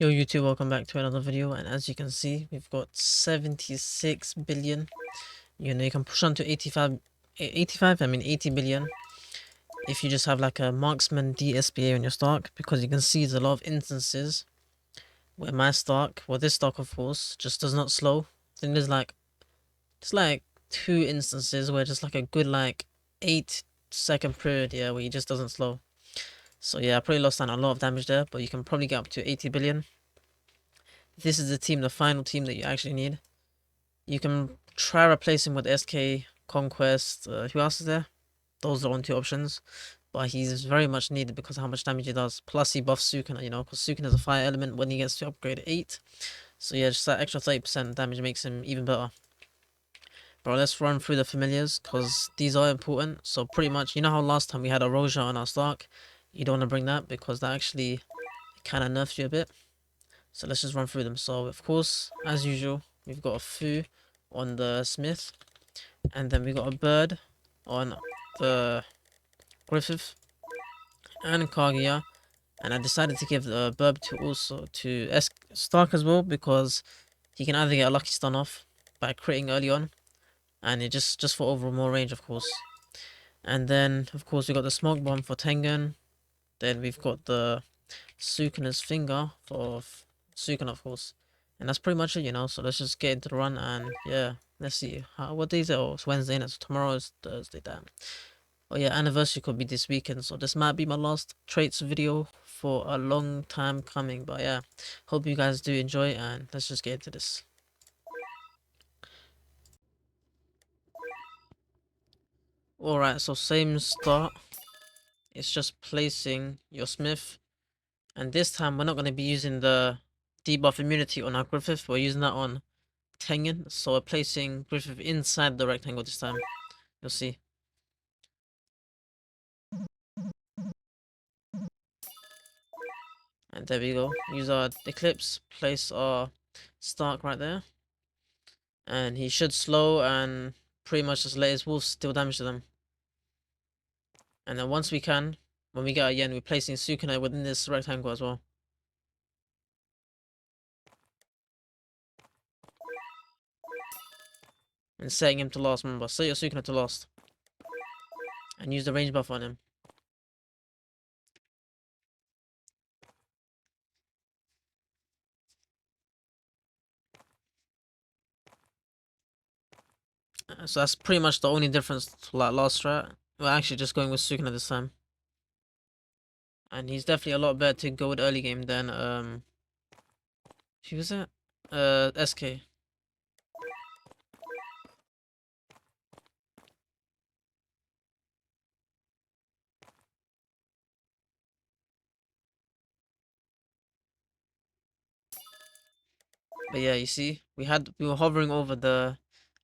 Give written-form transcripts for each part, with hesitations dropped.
Yo YouTube, welcome back to another video, and as you can see, we've got 76 billion. You can push on to 85, I mean 80 billion if you just have like a marksman DSBA on your stock, because you can see there's a lot of instances where my stock, well this stock of course, just does not slow. I think there's like, just like 2 instances where just like a good like 8 second period, yeah, where he just doesn't slow. So yeah, I probably lost out on a lot of damage there, but you can probably get up to 80 billion. This is the final team that you actually need. You can try replacing with SK, Conquest, who else is there? Those are the only 2 options. But he's very much needed because of how much damage he does. Plus he buffs Sukuna, because Sukuna is a fire element when he gets to upgrade 8. So yeah, just that extra 30% damage makes him even better. Bro, let's run through the familiars, because these are important. So pretty much, you know how last time we had a Roja on our stock? You don't want to bring that, because that actually kind of nerfs you a bit. So let's just run through them. So of course, as usual, we've got a Fu on the Smith. And then we got a bird on the Griffith and Kaguya. And I decided to give the Burb to also to Stark as well, because he can either get a lucky stun off by critting early on, and it just for overall more range, of course. And then of course we got the smoke bomb for Tengen. Then we've got the Sukuna's finger for Sukuna, of course. And that's pretty much it. So let's just get into the run, and yeah, let's see what day is it? Oh, it's Wednesday, and tomorrow is Thursday. Damn. Oh yeah, anniversary could be this weekend, so this might be my last traits video for a long time coming. But yeah, hope you guys do enjoy, and let's just get into this. Alright, so same start. It's just placing your Smith, and this time we're not going to be using the debuff immunity on our Griffith, we're using that on Tengen. So we're placing Griffith inside the rectangle this time. You'll see. And there we go. Use our Eclipse, place our Stark right there. And he should slow and pretty much just let his wolves deal damage to them. And then once we can, when we get our yen, we're placing Sukuna within this rectangle as well. And setting him to last, remember. Set your Sukuna to last. And use the range buff on him. So that's pretty much the only difference to like last strat. We're actually just going with Sukuna this time. And he's definitely a lot better to go with early game than who was it? SK. But yeah, you see, we were hovering over the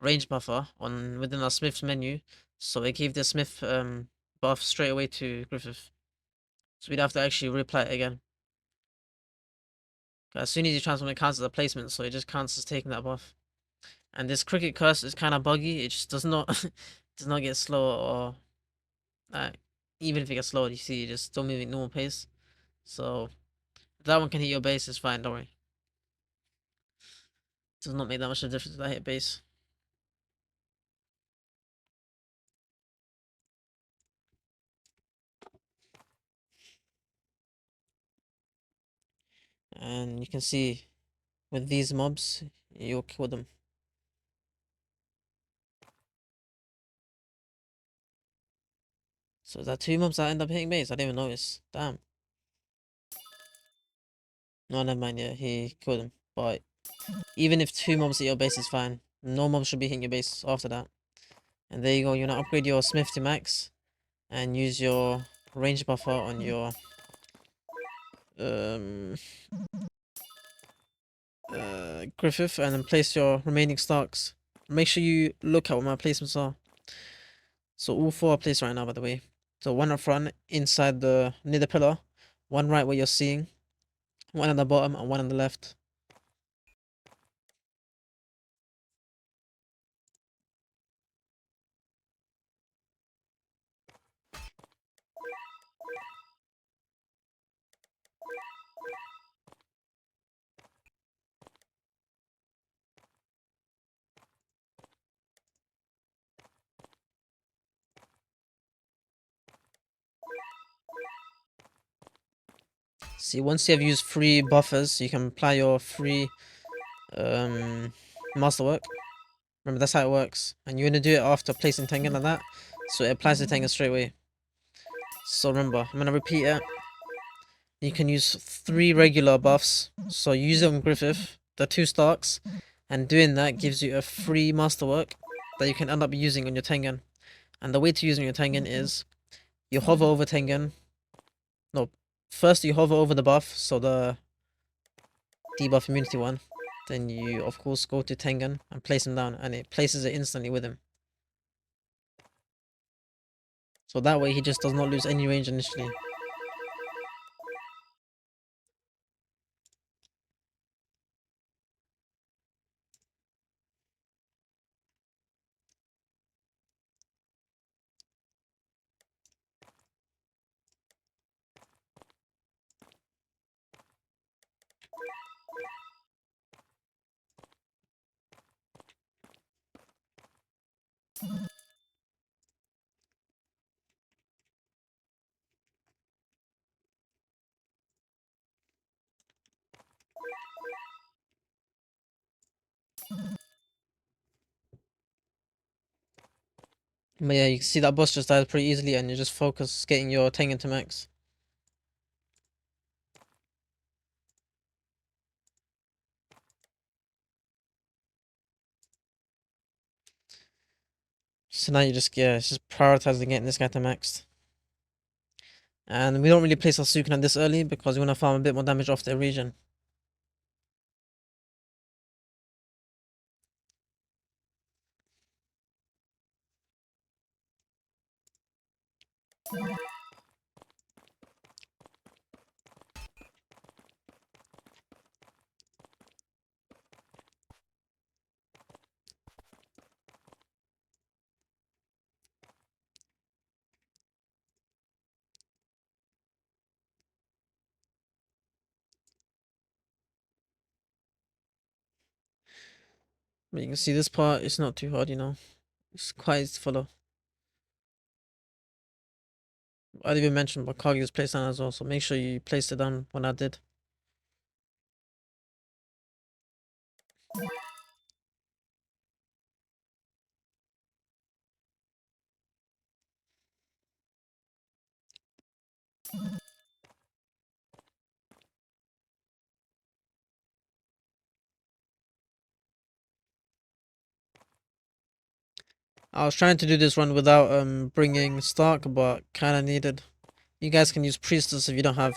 range buffer on within our Smith's menu, so it gave the Smith buff straight away to Griffith. So we'd have to actually reapply it again. As soon as you transform, it counts as a placement, so it just counts as taking that buff. And this cricket curse is kind of buggy. It just does not does not get slower, or even if it gets slowed, you see, you just don't move at normal pace. So if that one can hit your base, it's fine. Don't worry. It does not make that much of a difference if I hit base. And you can see with these mobs, you'll kill them. So is that 2 mobs that end up hitting base? I didn't even notice. Damn. No, never mind. Yeah, he killed him. But even if 2 mobs hit your base is fine. No mobs should be hitting your base after that. And there you go. You want to upgrade your Smith to max and use your range buffer on your um Griffith, and then place your remaining Starks. Make sure you look at what my placements are. So all 4 are placed right now, by the way. So one up front, inside the near the pillar, one right where you're seeing, one on the bottom, and one on the left. See, once you have used 3 buffers, you can apply your 3 masterwork. Remember, that's how it works. And you're gonna do it after placing Tengen like that. So it applies to Tengen straight away. So remember, I'm gonna repeat it. You can use 3 regular buffs. So use it on Griffith, the 2 Starks, and doing that gives you a free masterwork that you can end up using on your Tengen. And the way to use it on your Tengen is you hover over Tengen. No, first you hover over the buff, so the debuff immunity one. Then you of course go to Tengen and place him down, and it places it instantly with him. So that way he just does not lose any range initially. But yeah, you can see that boss just dies pretty easily, and you just focus getting your Tengen to max. So now you just, yeah, it's just prioritizing getting this guy to max. And we don't really place our Sukuna this early because we want to farm a bit more damage off the region. But you can see this part, it's not too hard, you know. It's quite easy to follow. I didn't even mention, but Kaguya's placed down as well, so make sure you placed it down when I did. I was trying to do this run without bringing Stark, but kind of needed. You guys can use Priestess if you don't have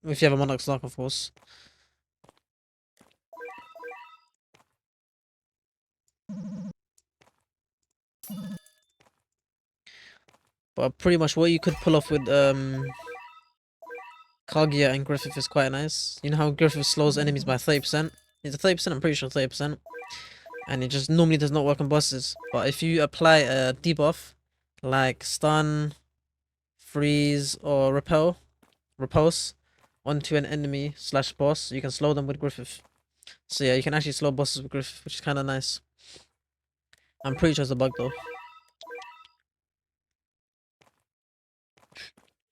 if you have a Monarch Stark, of course. But pretty much what you could pull off with Kaguya and Griffith is quite nice. You know how Griffith slows enemies by 30%? It's a 30%, I'm pretty sure 30%. And it just normally does not work on bosses. But if you apply a debuff, like stun, freeze, or repulse, onto an enemy slash boss, you can slow them with Griffith. So yeah, you can actually slow bosses with Griffith, which is kind of nice. I'm pretty sure it's a bug though.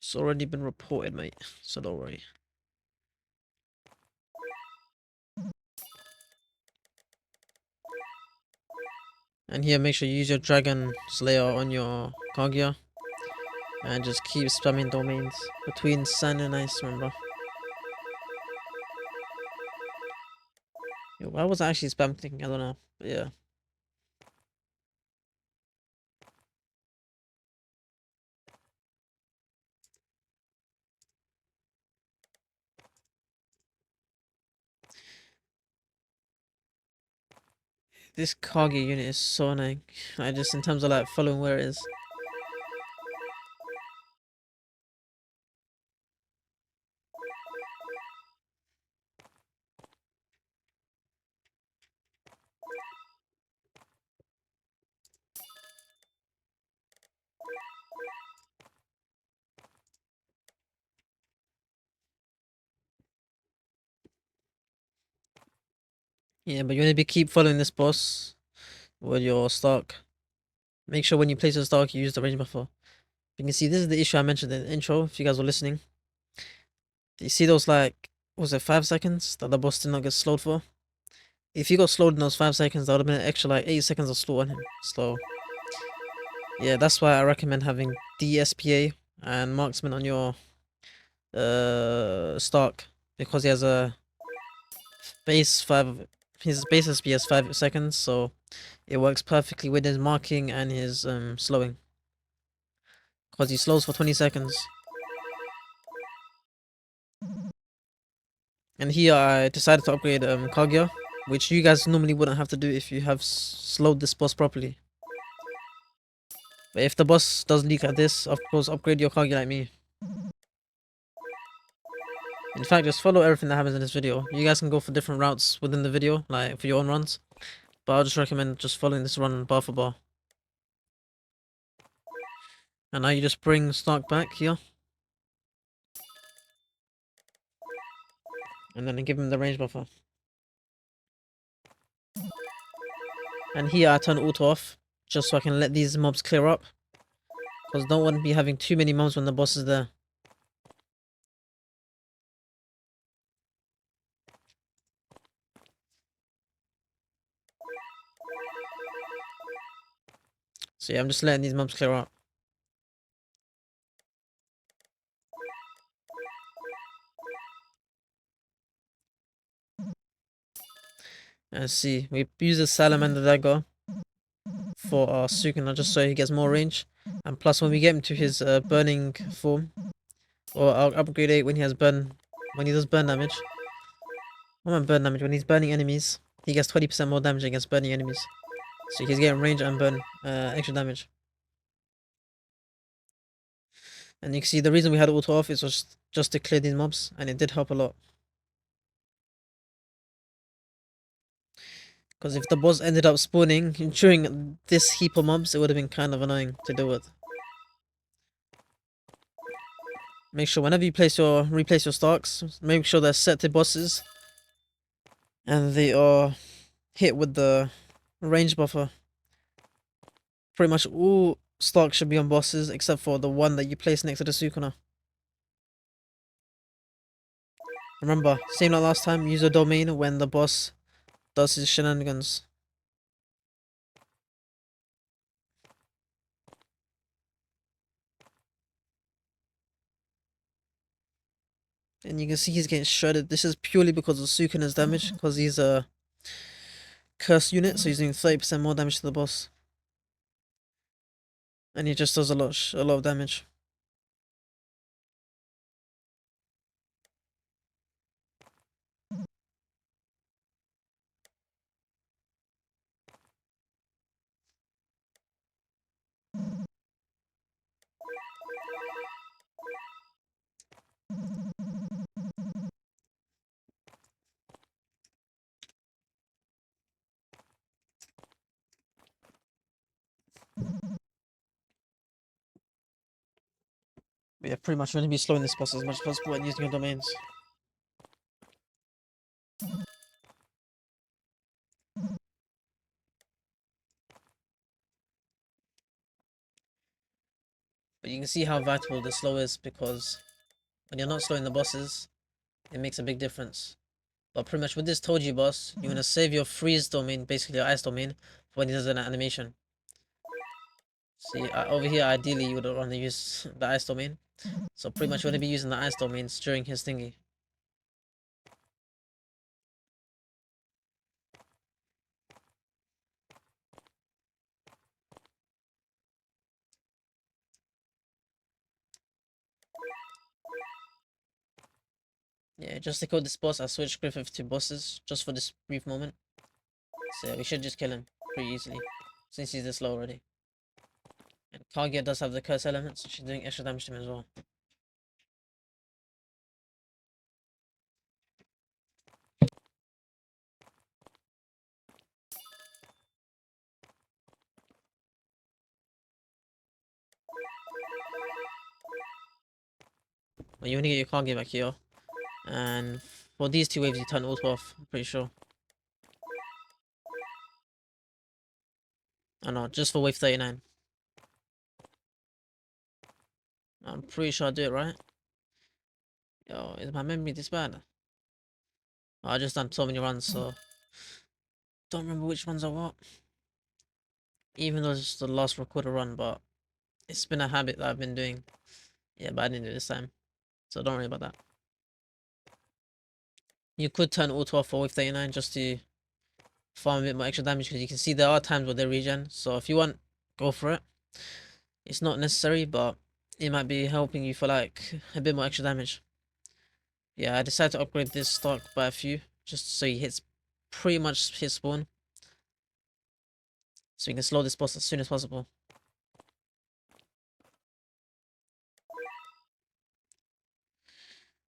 It's already been reported, mate, so don't worry. And here, make sure you use your Dragon Slayer on your Kaguya. And just keep spamming domains between Sun and Ice, remember. Yo, why was I actually spamming? I don't know, but yeah. This Kaguya unit is so annoying. I just, in terms of like following where it is. Yeah, but you want to keep following this boss with your Stark. Make sure when you place your Stark, you use the range buffer. You can see this is the issue I mentioned in the intro, if you guys were listening. Do you see those, like, was it 5 seconds that the boss did not get slowed for? If he got slowed in those 5 seconds, that would have been an extra like 8 seconds of slow on him. So yeah, that's why I recommend having DSPA and marksman on your Stark, because he has a base 5, his base SP has 5 seconds, so it works perfectly with his marking and his slowing, because he slows for 20 seconds. And here I decided to upgrade Kaguya, which you guys normally wouldn't have to do if you have slowed this boss properly. But if the boss does leak like this, of course upgrade your Kaguya like me. In fact, just follow everything that happens in this video. You guys can go for different routes within the video, like for your own runs. But I'll just recommend just following this run bar for bar. And now you just bring Stark back here. And then give him the range buffer. And here I turn auto off, just so I can let these mobs clear up. Because I don't want to be having too many mobs when the boss is there. So yeah, I'm just letting these mobs clear up. And see, we use the Salamander Dagger for our Sukuna just so he gets more range. And plus when we get him to his burning form, or our upgrade 8 when he has burn, when he does burn damage. When he's burning enemies, he gets 20% more damage against burning enemies. So he's getting range and burn extra damage. And you can see the reason we had auto off is just to clear these mobs, and it did help a lot. Because if the boss ended up spawning during this heap of mobs, it would have been kind of annoying to deal with. Make sure whenever you replace your Starks, make sure they're set to bosses. And they are hit with the range buffer. Pretty much all Starks should be on bosses except for the one that you place next to the Sukuna. Remember, same like last time, use a domain when the boss does his shenanigans. And you can see he's getting shredded. This is purely because of Sukuna's damage, because he's a curse unit, so he's doing 30% more damage to the boss. And he just does a lot of damage. But yeah, pretty much going to be slowing this boss as much as possible and using your domains. But you can see how vital the slow is, because when you're not slowing the bosses, it makes a big difference. But pretty much with this Toji boss, you want to save your freeze domain, basically your ice domain, for when he does an animation. See, over here, ideally, you would want to use the ice domain. So pretty much you want to be using the ice domains during his thingy. Yeah, just to kill this boss, I switched Griffith to bosses, just for this brief moment. So yeah, we should just kill him pretty easily, since he's this low already. And Kaguya does have the curse element, so she's doing extra damage to him as well. But you want to get your Kaguya back here. And for these two waves, you turn auto off, I'm pretty sure. Oh no, just for wave 39. I'm pretty sure I do it right. Yo, is my memory this bad? I just done so many runs, so don't remember which ones are what. Even though it's the last recorded run, but it's been a habit that I've been doing. Yeah, but I didn't do it this time, so don't worry about that. You could turn auto off for wave 39 just to farm a bit more extra damage, because you can see there are times where they regen. So if you want, go for it. It's not necessary, but it might be helping you for like a bit more extra damage. Yeah, I decided to upgrade this stock by a few, just so he hits pretty much his spawn, so we can slow this boss as soon as possible.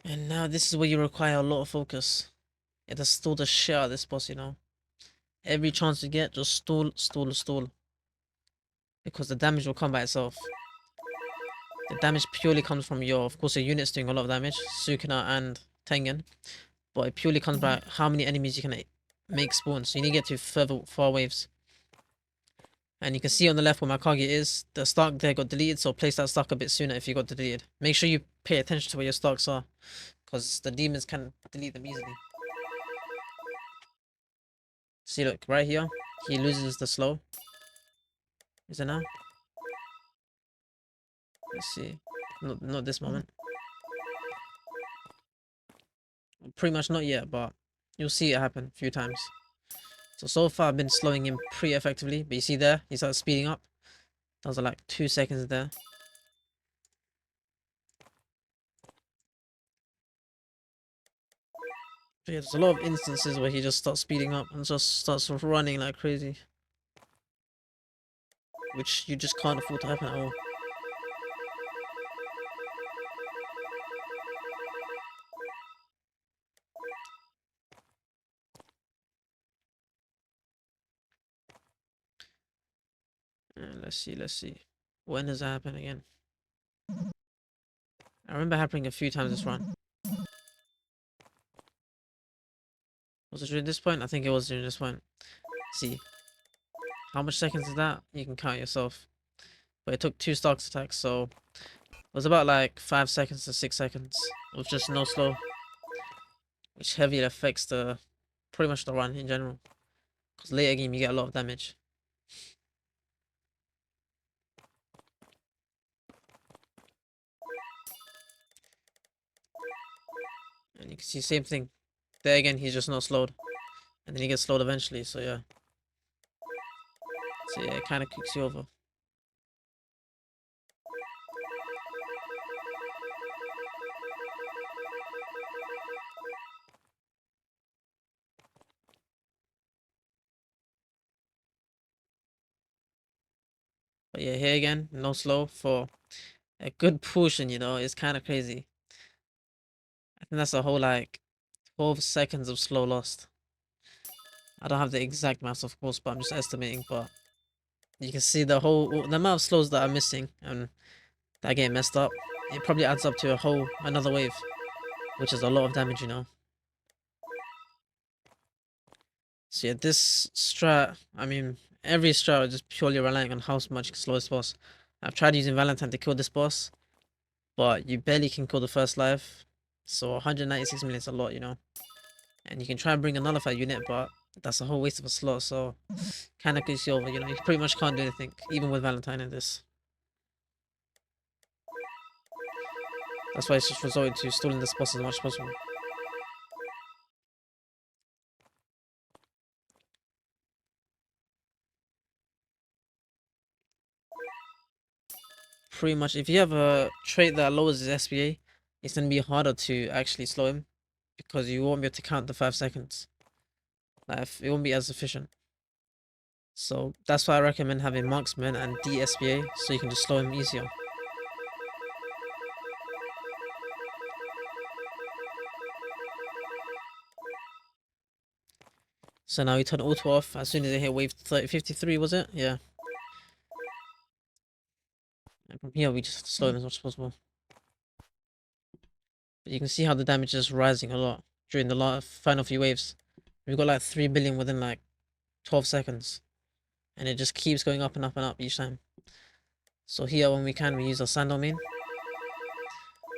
And now this is where you require a lot of focus. You have to stall the shit out of this boss, you know. Every chance you get, just stall, stall, stall. Because the damage will come by itself. The damage purely comes from your, of course, your units doing a lot of damage, Sukuna and Tengen. But it purely comes by how many enemies you can make spawn. So you need to get to far waves. And you can see on the left where my target is, the stock there got deleted, so place that stock a bit sooner if you got deleted. Make sure you pay attention to where your stocks are, because the demons can delete them easily. See, look, right here, he loses the slow. Is it now? Let's see. Not this moment. Pretty much not yet, but you'll see it happen a few times. So far I've been slowing him pretty effectively, but you see there, he started speeding up. Those are like 2 seconds there. But yeah, there's a lot of instances where he just starts speeding up and just starts running like crazy. Which you just can't afford to happen at all. Let's see, let's see. When does that happen again? I remember happening a few times this run. Was it during this point? I think it was during this point. See. How much seconds is that? You can count yourself. But it took 2 stocks attacks, so it was about like 5 seconds to 6 seconds with just no slow. Which heavily affects the pretty much the run in general. Because later game you get a lot of damage. And you can see same thing. There again he's just not slowed. And then he gets slowed eventually, so yeah. So yeah, it kinda kicks you over. But yeah, here again, no slow for a good portion, you know, it's kinda crazy. I think that's a whole like 12 seconds of slow lost. I don't have the exact maths of course, but I'm just estimating, but you can see the amount of slows that are missing and that get messed up. It probably adds up to another wave, which is a lot of damage, you know. So yeah, this strat, I mean, every strat is just purely relying on how much you can slow this boss. I've tried using Valentine to kill this boss, but you barely can kill the first life. So 196 million is a lot, you know. And you can try and bring a nullified unit, but that's a whole waste of a slot, so kinda goes you over, you know. You pretty much can't do anything, even with Valentine in this. That's why it's just resorted to stalling this boss as much as possible. Pretty much, if you have a trait that lowers his SPA, it's gonna be harder to actually slow him because you won't be able to count the 5 seconds. Like, it won't be as efficient. So that's why I recommend having marksman and DSPA so you can just slow him easier. So now we turn auto off as soon as they hit wave 53, was it? Yeah. And from here we just slow him as much as possible. But you can see how the damage is rising a lot during the final few waves. We've got like 3 billion within like 12 seconds. And it just keeps going up and up and up each time. So here when we can, we use our Sandal main.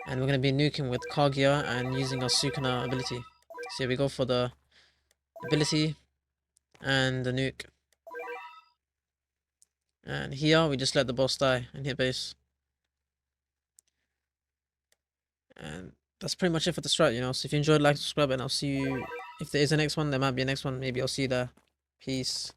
And we're going to be nuking with Kaguya and using our Sukuna ability. So here we go for the ability and the nuke. And here we just let the boss die and hit base. And that's pretty much it for the strat, you know. So if you enjoyed, like, subscribe, and I'll see you. If there is a next one, there might be a next one. Maybe I'll see you there. Peace.